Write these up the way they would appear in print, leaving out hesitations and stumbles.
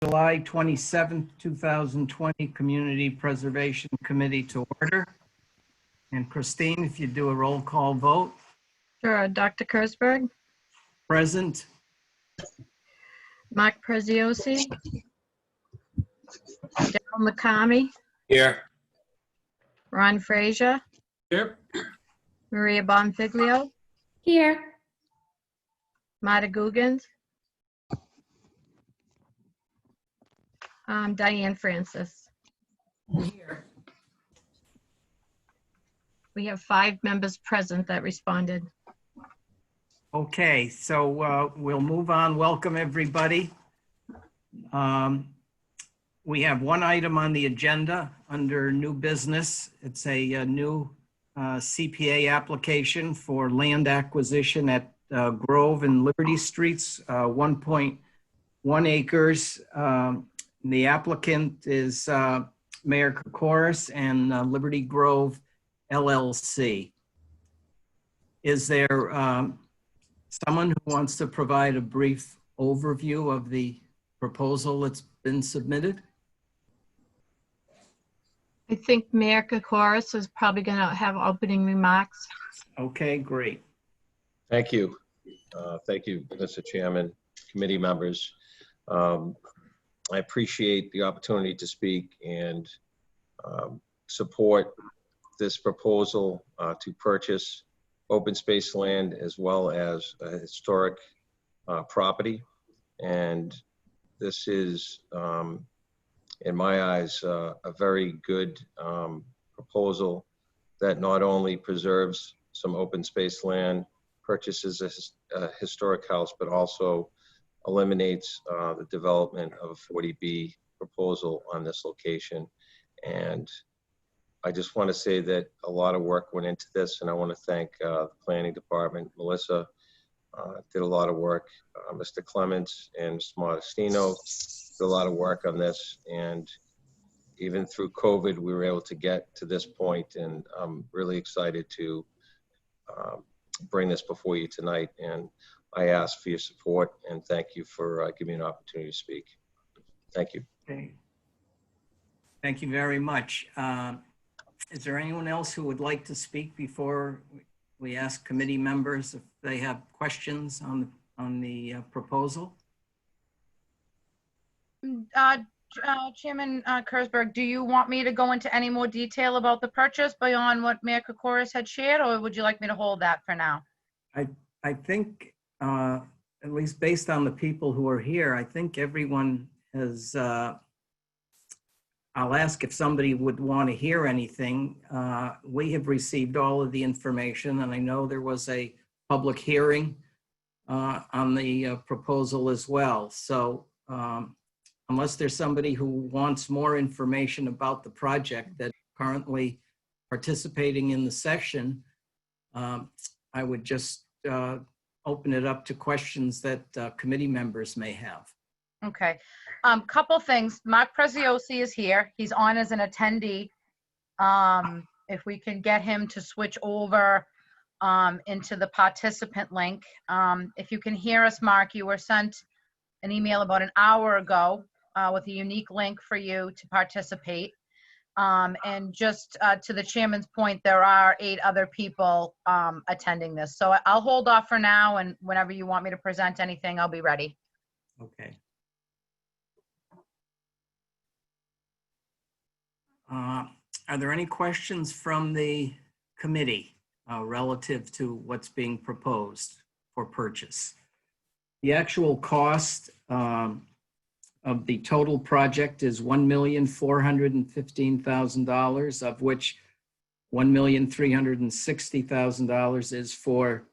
July 27th, 2020 Community Preservation Committee to order. And Christine, if you do a roll call vote. Sure. Dr. Kersberg, Present. Mark Preziosi, Daryl McCamey, Here. Ron Frazier, Here. Maria Bonfiglio, Here. Marta Guggens, Diane Francis. Here. We have 5 members present that responded. Okay, so we'll move on. Welcome, everybody. We have one item on the agenda under new business. It's a new CPA application for land acquisition at Grove and Liberty Streets, 1.1 acres. The applicant is Mayor Kokoris and Liberty Grove LLC. Is there someone who wants to provide a brief overview of the proposal that's been submitted? I think Mayor Kokoris is probably going to have opening remarks. Okay, great. Thank you. Thank you, Mr. Chairman, committee members. I appreciate the opportunity to speak and support this proposal to purchase open space land as well as a historic property. And this is, in my eyes, a very good proposal that not only preserves some open space land, purchases a historic house, but also eliminates the development of a 40B proposal on this location. And I just want to say that a lot of work went into this, and I want to thank the planning department. Melissa did a lot of work. Mr. Clements and Mr. Modestino did a lot of work on this. And even through COVID, we were able to get to this point, and I'm really excited to bring this before you tonight. And I ask for your support and thank you for giving me an opportunity to speak. Thank you. Okay. Thank you very much. Is there anyone else who would like to speak before we ask committee members if they have questions on the proposal? Chairman Kersberg, do you want me to go into any more detail about the purchase beyond what Mayor Kokoris had shared, or would you like me to hold that for now? I think, at least based on the people who are here, I think everyone has, I'll ask if somebody would want to hear anything. We have received all of the information, and I know there was a public hearing on the proposal as well. So unless there's somebody who wants more information about the project that's currently participating in the session, I would just open it up to questions that committee members may have. Okay. Couple things. Mark Preziosi is here. He's on as an attendee. If we can get him to switch over into the participant link. If you can hear us, Mark, you were sent an email about an hour ago with a unique link for you to participate. And just to the chairman's point, there are 8 other people attending this. So I'll hold off for now, and whenever you want me to present anything, I'll be ready. Okay. Are there any questions from the committee relative to what's being proposed for purchase? The actual cost of the total project is $1,415,000, of which $1,360,000 is for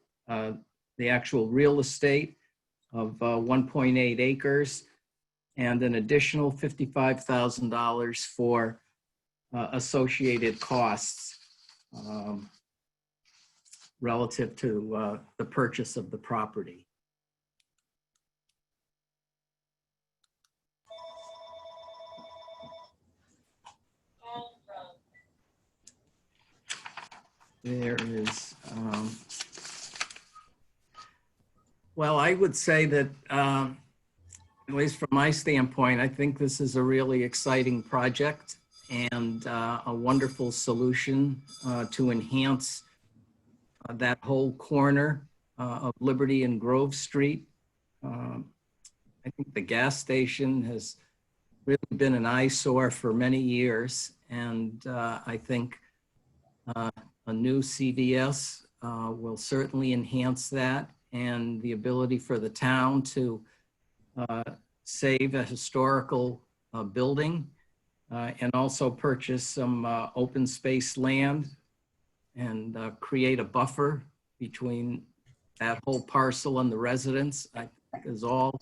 the actual real estate of 1.8 acres, and an additional $55,000 for associated costs relative to the purchase of the property. There is, well, I would say that At least from my standpoint, I think this is a really exciting project and a wonderful solution to enhance that whole corner of Liberty and Grove Street. I think the gas station has really been an eyesore for many years, and I think a new CVS will certainly enhance that, and the ability for the town to save a historical building and also purchase some open space land and create a buffer between that whole parcel and the residents, I think is all.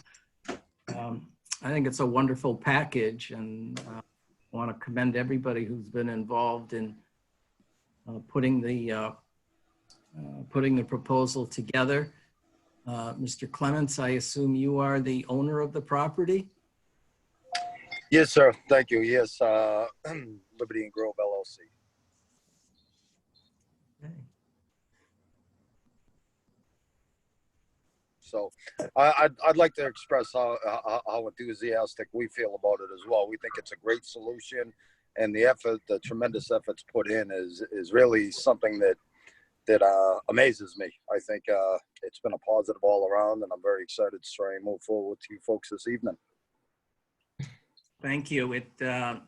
I think it's a wonderful package, and I want to commend everybody who's been involved in putting the proposal together. Mr. Clements, I assume you are the owner of the property? Yes, sir. Thank you. Yes, Liberty and Grove LLC. Okay. So I'd like to express how enthusiastic we feel about it as well. We think it's a great solution, and the effort, the tremendous efforts put in is really something that amazes me. I think it's been a positive all around, and I'm very excited to try and move forward with you folks this evening. Thank you. There's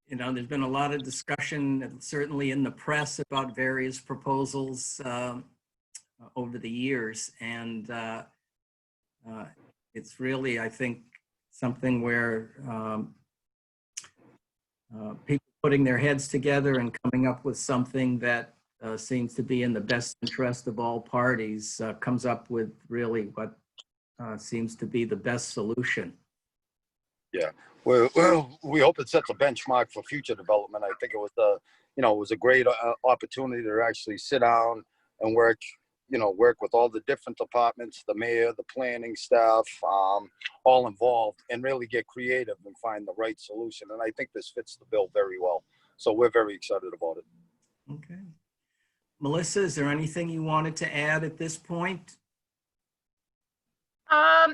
been a lot of discussion, certainly in the press, about various proposals over the years, and it's really, I think, something where people putting their heads together and coming up with something that seems to be in the best interest of all parties comes up with really what seems to be the best solution. Yeah, well, we hope it sets a benchmark for future development. I think it was a great opportunity to actually sit down and work with all the different departments, the mayor, the planning staff, all involved, and really get creative and find the right solution. And I think this fits the bill very well. So we're very excited about it. Okay. Melissa, is there anything you wanted to add at this point?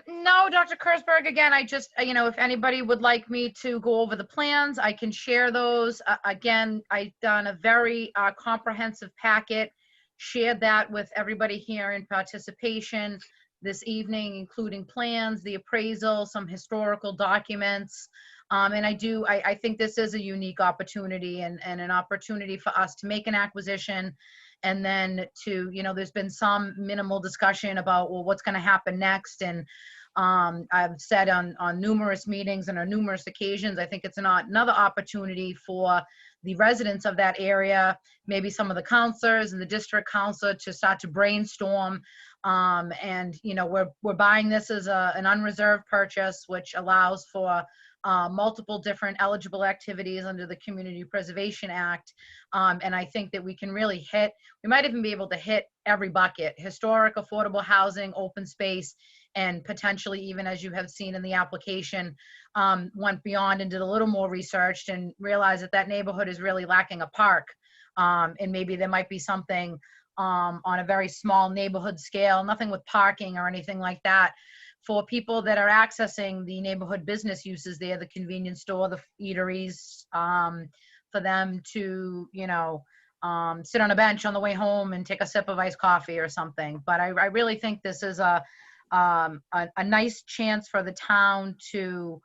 No, Dr. Kurzberg, again, I just, if anybody would like me to go over the plans, I can share those. Again, I've done a very comprehensive packet, shared that with everybody here in participation this evening, including plans, the appraisal, some historical documents. And I think this is a unique opportunity and an opportunity for us to make an acquisition. And then there's been some minimal discussion about, well, what's going to happen next. And I've said on numerous meetings and on numerous occasions, I think it's another opportunity for the residents of that area, maybe some of the counselors and the district council, to start to brainstorm. We're buying this as an unreserved purchase, which allows for multiple different eligible activities under the Community Preservation Act. And I think that we can really we might even be able to hit every bucket: historic, affordable housing, open space, and potentially even, as you have seen in the application, went beyond and did a little more research and realized that neighborhood is really lacking a park. And maybe there might be something on a very small neighborhood scale, nothing with parking or anything like that, for people that are accessing the neighborhood business uses there, the convenience store, the eateries, for them to, sit on a bench on the way home and take a sip of iced coffee or something. But I really think this is a nice chance for the town to,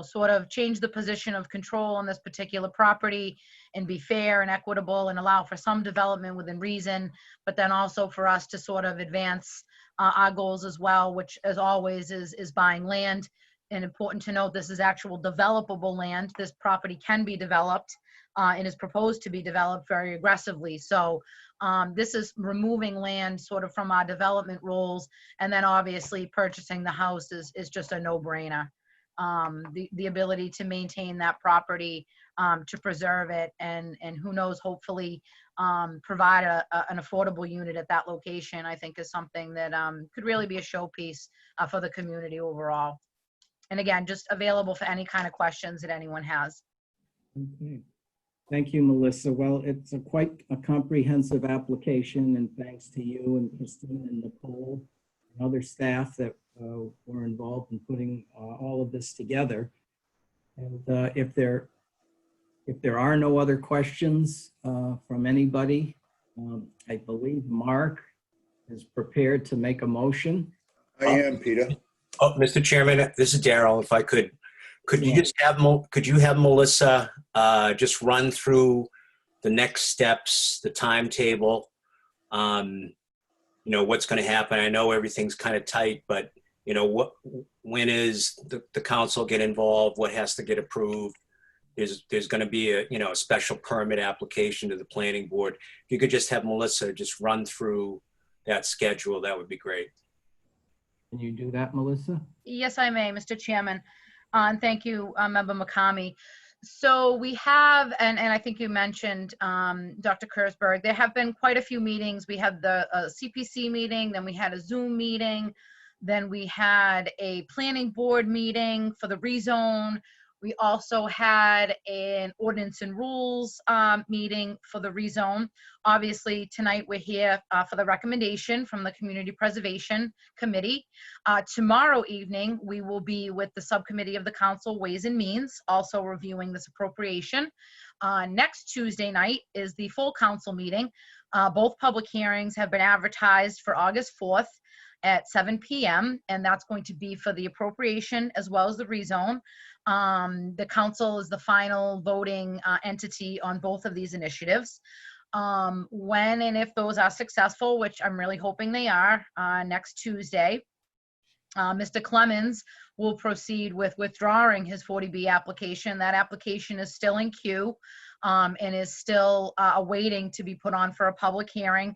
sort of change the position of control on this particular property and be fair and equitable and allow for some development within reason, but then also for us to sort of advance our goals as well, which as always is buying land. And important to note, this is actual developable land. This property can be developed and is proposed to be developed very aggressively. So this is removing land sort of from our development roles, and then obviously purchasing the house is just a no-brainer. The ability to maintain that property, to preserve it, and who knows, hopefully provide an affordable unit at that location, I think is something that could really be a showpiece for the community overall. And again, just available for any kind of questions that anyone has. Okay. Thank you, Melissa. Well, it's quite a comprehensive application, and thanks to you and Christine and Nicole and other staff that were involved in putting all of this together. And if there are no other questions from anybody, I believe Mark is prepared to make a motion. I am, Peter. Oh, Mr. Chairman, this is Daryl. If I could you just have, could you have Melissa just run through the next steps, the timetable, what's going to happen? I know everything's kind of tight, but when is the council get involved? What has to get approved? There's going to be a special permit application to the planning board. If you could just have Melissa just run through that schedule, that would be great. Can you do that, Melissa? Yes, I may, Mr. Chairman. And thank you, Member McCamey. So we have, and I think you mentioned, Dr. Kersberg, there have been quite a few meetings. We had the CPC meeting, then we had a Zoom meeting, then we had a planning board meeting for the rezone. We also had an ordinance and rules meeting for the rezone. Obviously, tonight we're here for the recommendation from the Community Preservation Committee. Tomorrow evening, we will be with the subcommittee of the Council Ways and Means, also reviewing this appropriation. Next Tuesday night is the full council meeting. Both public hearings have been advertised for August 4th at 7 p.m. and that's going to be for the appropriation as well as the rezone. The council is the final voting entity on both of these initiatives. When and if those are successful, which I'm really hoping they are, next Tuesday, Mr. Clemens will proceed with withdrawing his 40B application. That application is still in queue and is still awaiting to be put on for a public hearing,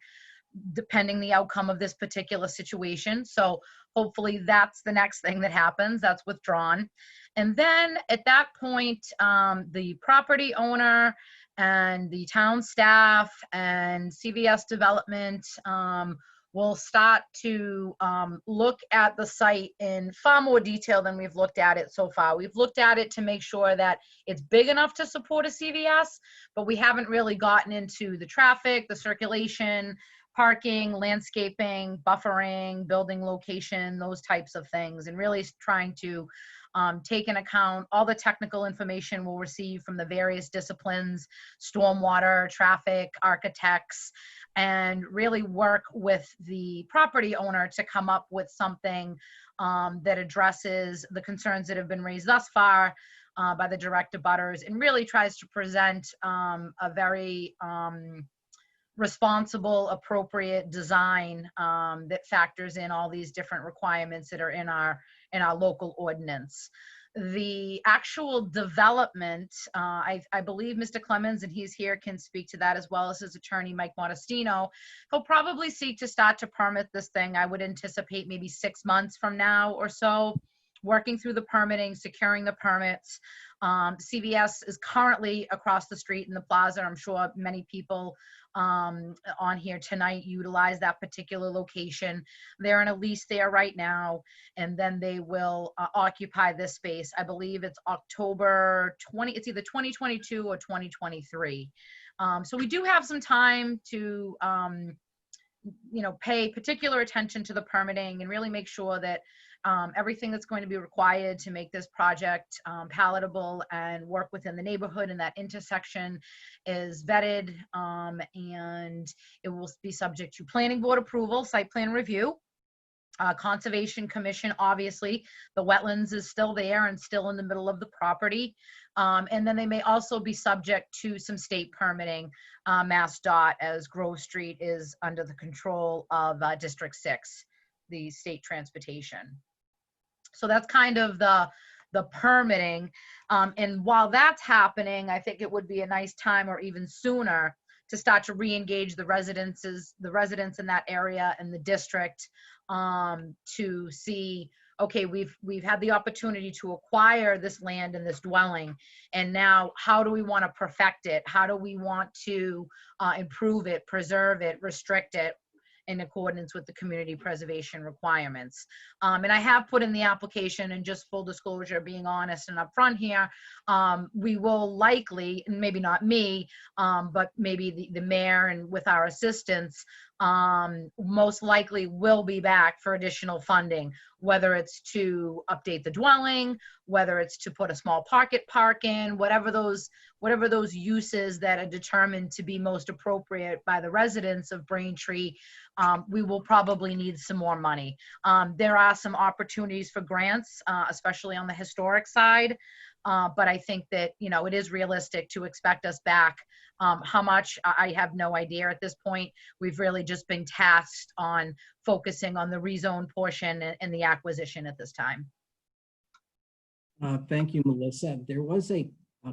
depending the outcome of this particular situation. So hopefully that's the next thing that happens, that's withdrawn. And then at that point, the property owner and the town staff and CVS Development will start to look at the site in far more detail than we've looked at it so far. We've looked at it to make sure that it's big enough to support a CVS, but we haven't really gotten into the traffic, the circulation, parking, landscaping, buffering, building location, those types of things, and really trying to take into account all the technical information we'll receive from the various disciplines, stormwater, traffic, architects, and really work with the property owner to come up with something that addresses the concerns that have been raised thus far by the direct abutters, and really tries to present a very responsible, appropriate design that factors in all these different requirements that are in our local ordinance. The actual development, I believe Mr. Clemens, and he's here, can speak to that, as well as his attorney, Mike Modestino. He'll probably seek to start to permit this thing. I would anticipate maybe 6 months from now or so, working through the permitting, securing the permits. CVS is currently across the street in the plaza. I'm sure many people on here tonight utilize that particular location. They're in a lease there right now, and then they will occupy this space. I believe it's October 20, it's either 2022 or 2023. So we do have some time to pay particular attention to the permitting and really make sure that everything that's going to be required to make this project palatable and work within the neighborhood and that intersection is vetted, and it will be subject to planning board approval, site plan review, Conservation Commission. Obviously the wetlands is still there and still in the middle of the property, and then they may also be subject to some state permitting, MassDOT, as Grove Street is under the control of District 6, the state transportation. So that's kind of the permitting. And while that's happening, I think it would be a nice time, or even sooner, to start to re-engage the residents in that area and the district, to see, okay, we've had the opportunity to acquire this land and this dwelling, and now how do we want to perfect it? How do we want to improve it, preserve it, restrict it in accordance with the community preservation requirements? And I have put in the application, and just full disclosure, being honest and upfront here, we will likely, and maybe not me, but maybe the mayor and with our assistance, most likely will be back for additional funding, whether it's to update the dwelling, whether it's to put a small pocket park in, whatever those uses that are determined to be most appropriate by the residents of Braintree. We will probably need some more money. There are some opportunities for grants, especially on the historic side. But I think that, you know, it is realistic to expect us back. How much, I have no idea at this point. We've really just been tasked on focusing on the rezone portion and the acquisition at this time. Thank you, Melissa. There was a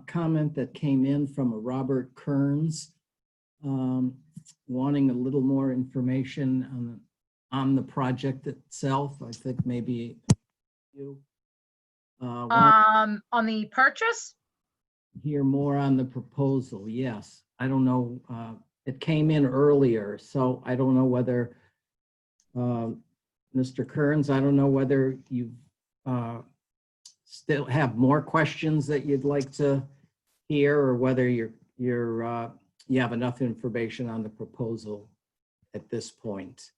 comment that came in from a Robert Kearns wanting a little more information on the project itself. I think maybe you On the purchase? hear more on the proposal. Yes, I don't know. It came in earlier, so I don't know whether Mr. Kearns, I don't know whether you still have more questions that you'd like to hear, or whether you have enough information on the proposal at this point.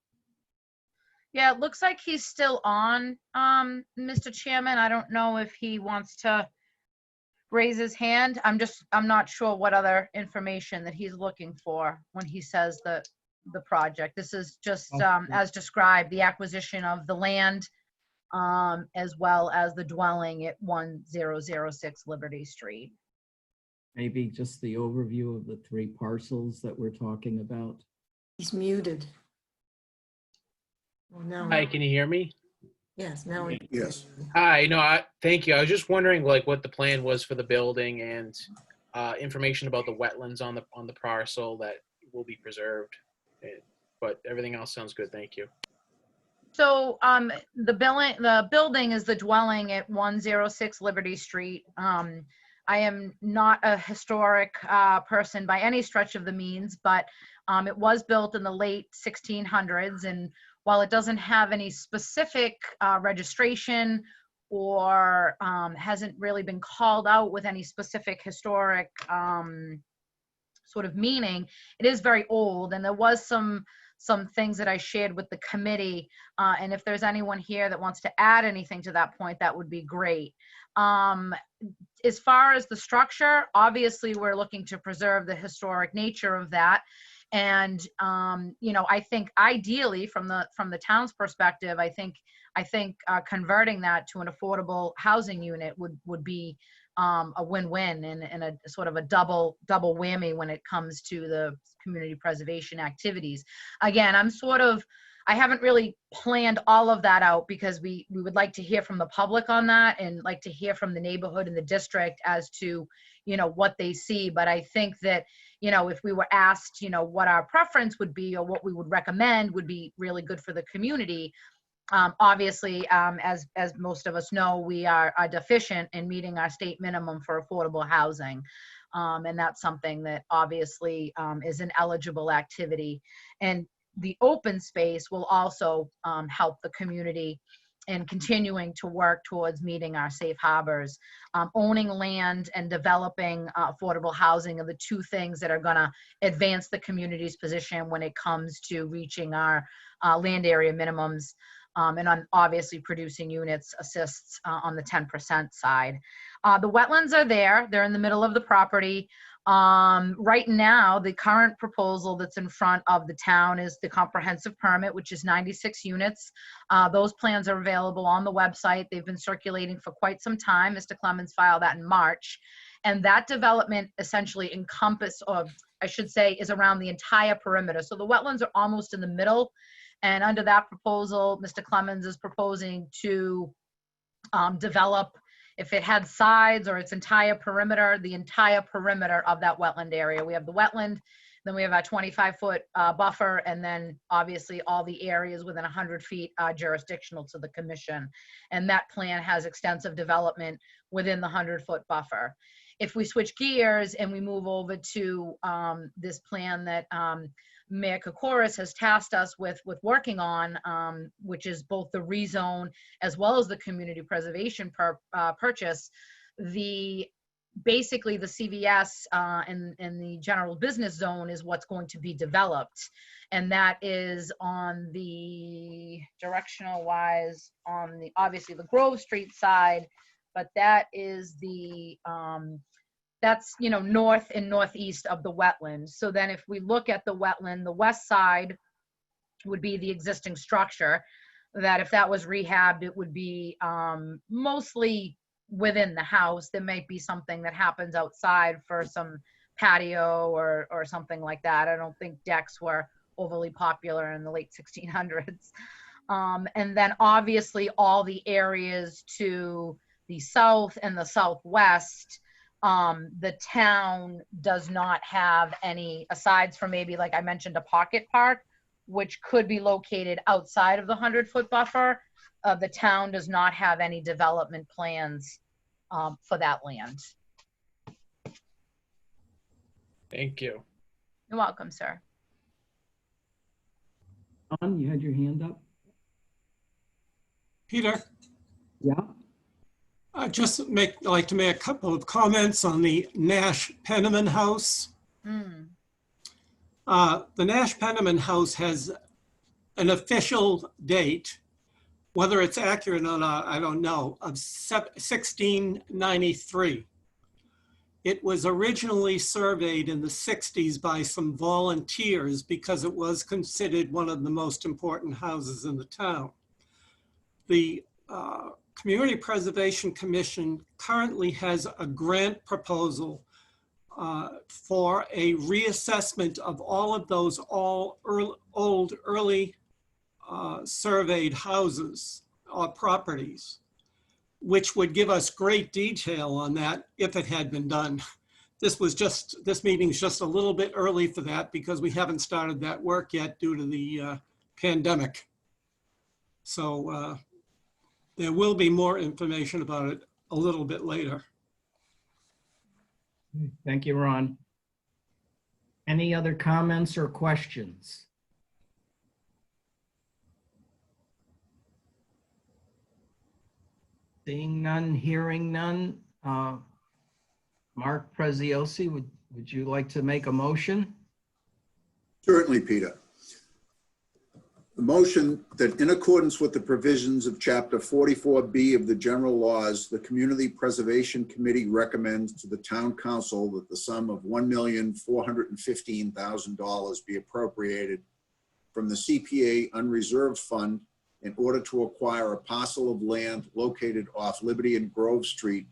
Yeah, it looks like he's still on, Mr. Chairman. I don't know if he wants to raise his hand. I'm not sure what other information that he's looking for when he says the project. This is just, as described, the acquisition of the land, as well as the dwelling at 1006 Liberty Street. Maybe just the overview of the 3 parcels that we're talking about. He's muted. Oh, no. Hi, can you hear me? Yes, now we. Yes. Hi, no, thank you. I was just wondering like what the plan was for the building and information about the wetlands on the parcel that will be preserved. But everything else sounds good. Thank you. So the building is the dwelling at 106 Liberty Street. I am not a historic person by any stretch of the means, but it was built in the late 1600s. And while it doesn't have any specific registration or hasn't really been called out with any specific historic sort of meaning, it is very old. And there was some things that I shared with the committee. And if there's anyone here that wants to add anything to that point, that would be great. As far as the structure, obviously we're looking to preserve the historic nature of that. And, you know, I think ideally from the town's perspective, I think converting that to an affordable housing unit would be a win-win and a sort of a double whammy when it comes to the community preservation activities. Again, I haven't really planned all of that out because we would like to hear from the public on that and like to hear from the neighborhood and the district as to, you know, what they see. But I think that, you know, if we were asked, you know, what our preference would be or what we would recommend would be really good for the community. Obviously, as most of us know, we are deficient in meeting our state minimum for affordable housing. And that's something that obviously is an eligible activity. And the open space will also help the community in continuing to work towards meeting our safe harbors. Owning land and developing affordable housing are the 2 things that are gonna advance the community's position when it comes to reaching our land area minimums. And on obviously producing units assists on the 10% side. The wetlands are there. They're in the middle of the property. Right now, the current proposal that's in front of the town is the comprehensive permit, which is 96 units. Those plans are available on the website. They've been circulating for quite some time. Mr. Clemens filed that in March. And that development essentially is around the entire perimeter. So the wetlands are almost in the middle. And under that proposal, Mr. Clemens is proposing to develop, if it had sides or its entire perimeter, the entire perimeter of that wetland area. We have the wetland, then we have our 25-foot buffer, and then obviously all the areas within 100 feet are jurisdictional to the commission. And that plan has extensive development within the 100-foot buffer. If we switch gears and we move over to this plan that Mayor Kokoris has tasked us with working on, which is both the rezone as well as the community preservation purchase, the basically the CVS and the general business zone is what's going to be developed. And that is on the directional wise on the, obviously the Grove Street side, but that is the, that's, you know, north and northeast of the wetlands. So then if we look at the wetland, the west side would be the existing structure, that if that was rehabbed, it would be mostly within the house. There might be something that happens outside for some patio or something like that. I don't think decks were overly popular in the late 1600s. And then obviously all the areas to the south and the southwest, the town does not have any, aside from maybe, like I mentioned, a pocket park, which could be located outside of the 100-foot buffer. The town does not have any development plans for that land. Thank you. You're welcome, sir. Don, you had your hand up? Peter, Yeah. I'd just like to make a couple of comments on the Nash Penniman House. Hmm. The Nash Penniman House has an official date, whether it's accurate or not, I don't know, of 1693. It was originally surveyed in the 60s by some volunteers because it was considered one of the most important houses in the town. The Community Preservation Commission currently has a grant proposal for a reassessment of all of those old early surveyed houses or properties, which would give us great detail on that if it had been done. This meeting's just a little bit early for that because we haven't started that work yet due to the pandemic. So there will be more information about it a little bit later. Thank you, Ron. Any other comments or questions? Seeing none, hearing none. Mark Preziosi, would you like to make a motion? Certainly, Peter. The motion that in accordance with the provisions of Chapter 44B of the general laws, the Community Preservation Committee recommends to the Town Council that the sum of $1,415,000 be appropriated from the CPA unreserved fund in order to acquire a parcel of land located off Liberty and Grove Street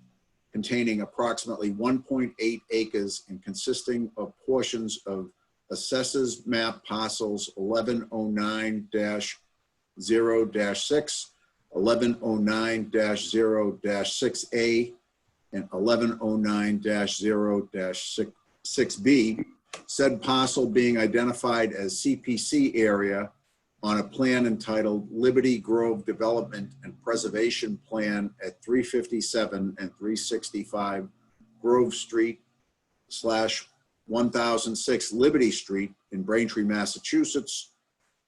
containing approximately 1.8 acres and consisting of portions of Assessors Map Parcels 1109-0-6, 1109-0-6A, and 1109-0-6B, said parcel being identified as CPC area on a plan entitled Liberty Grove Development and Preservation Plan at 357 and 365 Grove Street / 1006 Liberty Street in Braintree, Massachusetts,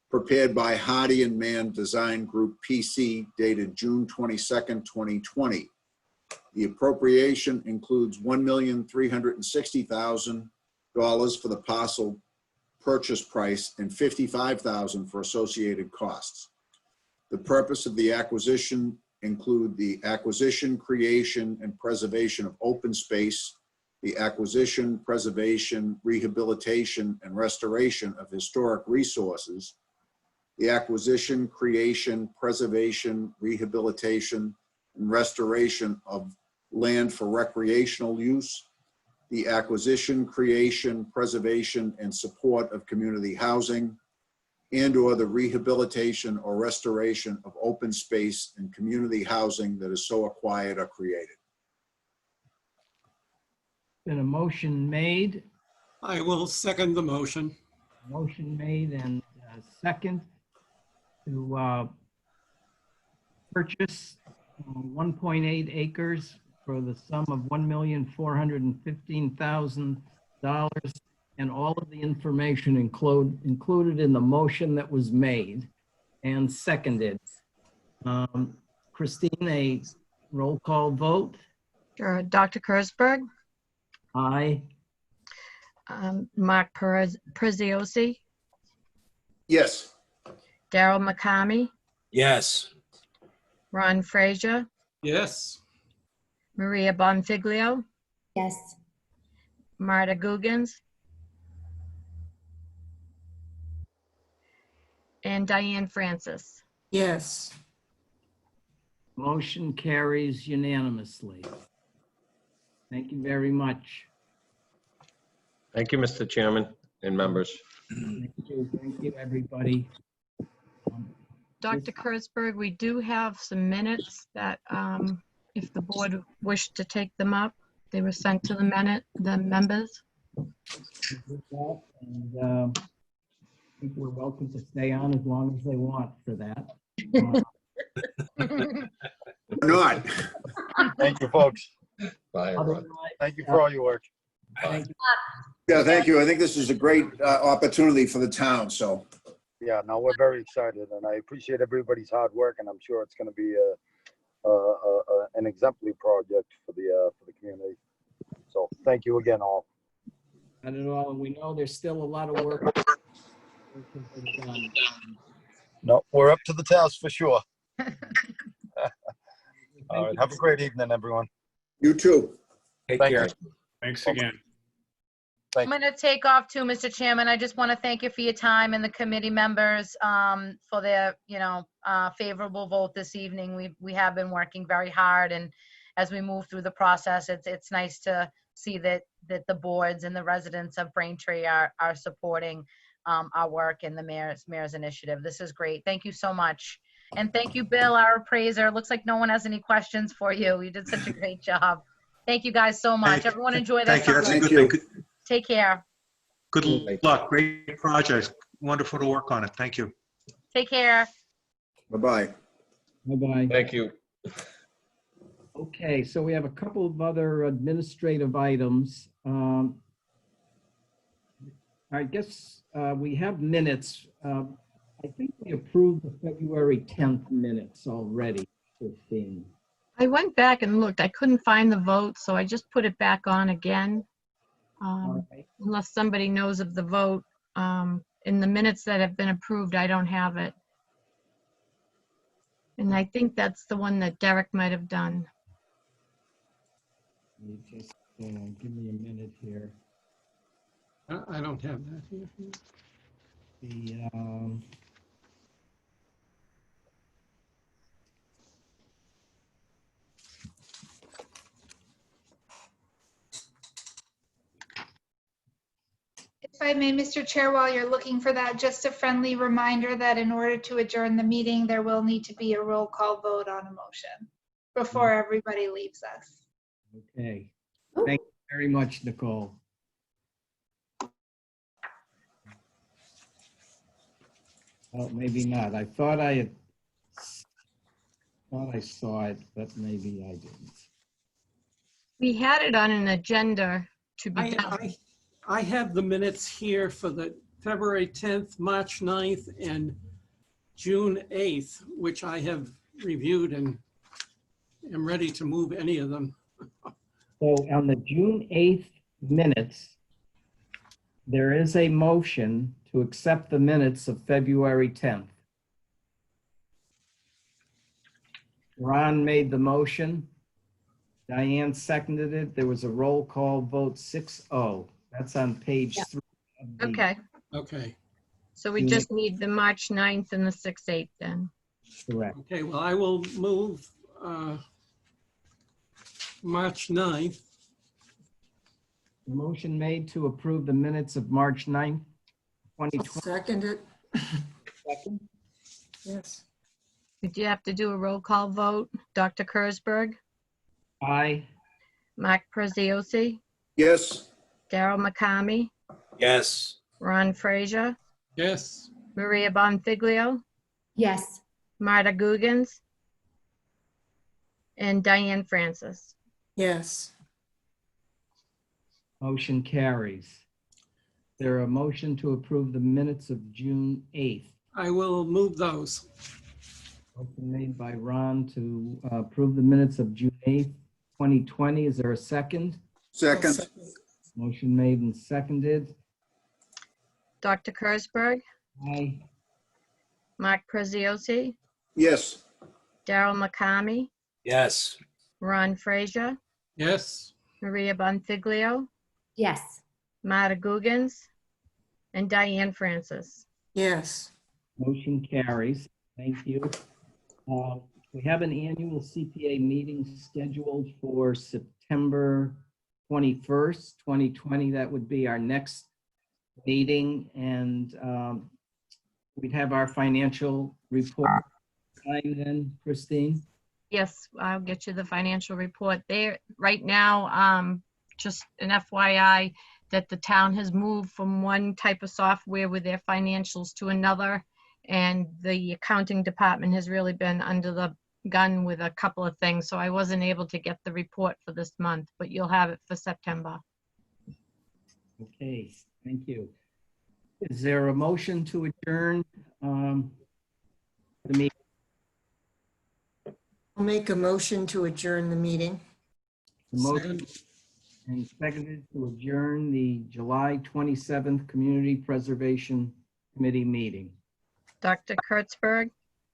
prepared by Hardy and Mann Design Group PC, dated June 22nd, 2020. The appropriation includes $1,360,000 for the parcel purchase price and $55,000 for associated costs. The purpose of the acquisition include the acquisition, creation, and preservation of open space, the acquisition, preservation, rehabilitation, and restoration of historic resources, the acquisition, creation, preservation, rehabilitation, and restoration of land for recreational use, the acquisition, creation, preservation, and support of community housing, and/or the rehabilitation or restoration of open space and community housing that is so acquired or created. Been a motion made. I will second the motion. Motion made and second to purchase 1.8 acres for the sum of $1,415,000 and all of the information included in the motion that was made and seconded. Christine, a roll call vote? Sure. Dr. Kurzberg, Aye. Mark Preziosi, Yes. Daryl McCamey, Yes. Ron Frazier, Yes. Maria Bonfiglio, Yes. Marta Guggens, and Diane Francis. Yes. Motion carries unanimously. Thank you very much. Thank you, Mr. Chairman and members. Thank you, everybody. Dr. Kurtzberg, we do have some minutes that, if the board wished to take them up, they were sent to the members. And I think we're welcome to stay on as long as they want for that. Not. Thank you, folks. Bye, everyone. Thank you for all your work. Thank you. Yeah, thank you. I think this is a great opportunity for the town, so. Yeah, no, we're very excited, and I appreciate everybody's hard work, and I'm sure it's going to be an exemplary project for the community. So thank you again, all. Not at all. And we know there's still a lot of work. No, we're up to the task for sure. All right, have a great evening, everyone. You too. Take Thank care. you. Thanks again. I'm going to take off too, Mr. Chairman. I just want to thank you for your time and the committee members for their, favorable vote this evening. We have been working very hard, and as we move through the process, it's nice to see that the boards and the residents of Braintree are supporting our work and the mayor's initiative. This is great. Thank you so much. And thank you, Bill, our appraiser. Looks like no one has any questions for you. You did such a great job. Thank you guys so much. Everyone enjoy their Thank you. That's a Thank good you. thing. Take care. Good luck. Great project. Wonderful to work on it. Thank you. Take care. Bye-bye. Bye-bye. Thank you. Okay, so we have a couple of other administrative items. I guess we have minutes. I think we approved the February 10th minutes already, 15. I went back and looked. I couldn't find the vote, so I just put it back on again. All right. Unless somebody knows of the vote. In the minutes that have been approved, I don't have it. And I think that's the one that Derek might have done. Let me just, give me a minute here. I don't have that here. The, If I may, Mr. Chair, while you're looking for that, just a friendly reminder that in order to adjourn the meeting, there will need to be a roll call vote on a motion before everybody leaves us. Okay. Thank you very much, Nicole. Oh, maybe not. I thought I saw it, but maybe I didn't. We had it on an agenda to be done. I have the minutes here for the February 10th, March 9th, and June 8th, which I have reviewed and am ready to move any of them. So on the June 8th minutes, there is a motion to accept the minutes of February 10th. Ron made the motion. Diane seconded it. There was a roll call vote 6-0. That's on page 3. Of the, Okay, Okay, so we just need the March 9th and the 6/8 then. Correct. okay, well, I will move March 9th. Motion made to approve the minutes of March 9th, I'll 2020. second it. Second. Yes. Did you have to do a roll call vote? Dr. Kurzberg, Aye. Mark Preziosi, Yes. Daryl McCamey, Yes. Ron Frazier, Yes, Maria Bonfiglio, Yes. Marta Guggens, and Diane Francis. Yes. Motion carries. There a motion to approve the minutes of June 8th. I will move those. Motion made by Ron to approve the minutes of June 8th, 2020. Is there a second? Second. Motion made and seconded. Dr. Kurzberg, Aye. Mark Preziosi, Yes. Darrell McCamey, Yes. Ron Frazier, Yes. Maria Bonfiglio, Yes. Marta Guggens, and Diane Francis. Yes. Motion carries. Thank you. We have an annual CPA meeting scheduled for September 21st, 2020. That would be our next meeting, and we'd have our financial report time then, Christine. Yes, I'll get you the financial report there. Right now, just an FYI, that the town has moved from one type of software with their financials to another. And the accounting department has really been under the gun with a couple of things. So I wasn't able to get the report for this month, but you'll have it for September. Okay, thank you. Is there a motion to adjourn the meeting? I'll make a motion to adjourn the meeting. The motion and seconded to adjourn the July 27th Community Preservation Committee meeting. Dr. Kurtzberg,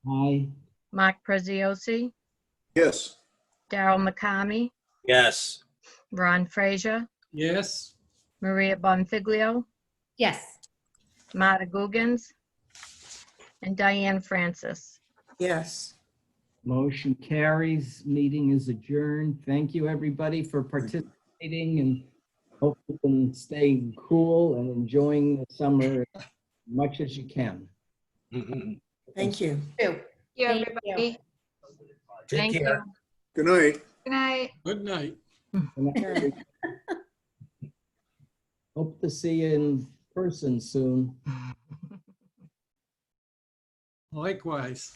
Aye. Mark Preziosi, Yes. Darrell McCamey, Yes. Ron Frazier, Yes. Maria Bonfiglio, Yes. Marta Guggens, and Diane Francis. Yes. Motion carries. Meeting is adjourned. Thank you, everybody, for participating, and hope you can stay cool and enjoying the summer as much as you can. Thank you. You, everybody. Thank you. Good night. Good night. Good night. Hope to see you in person soon. Likewise.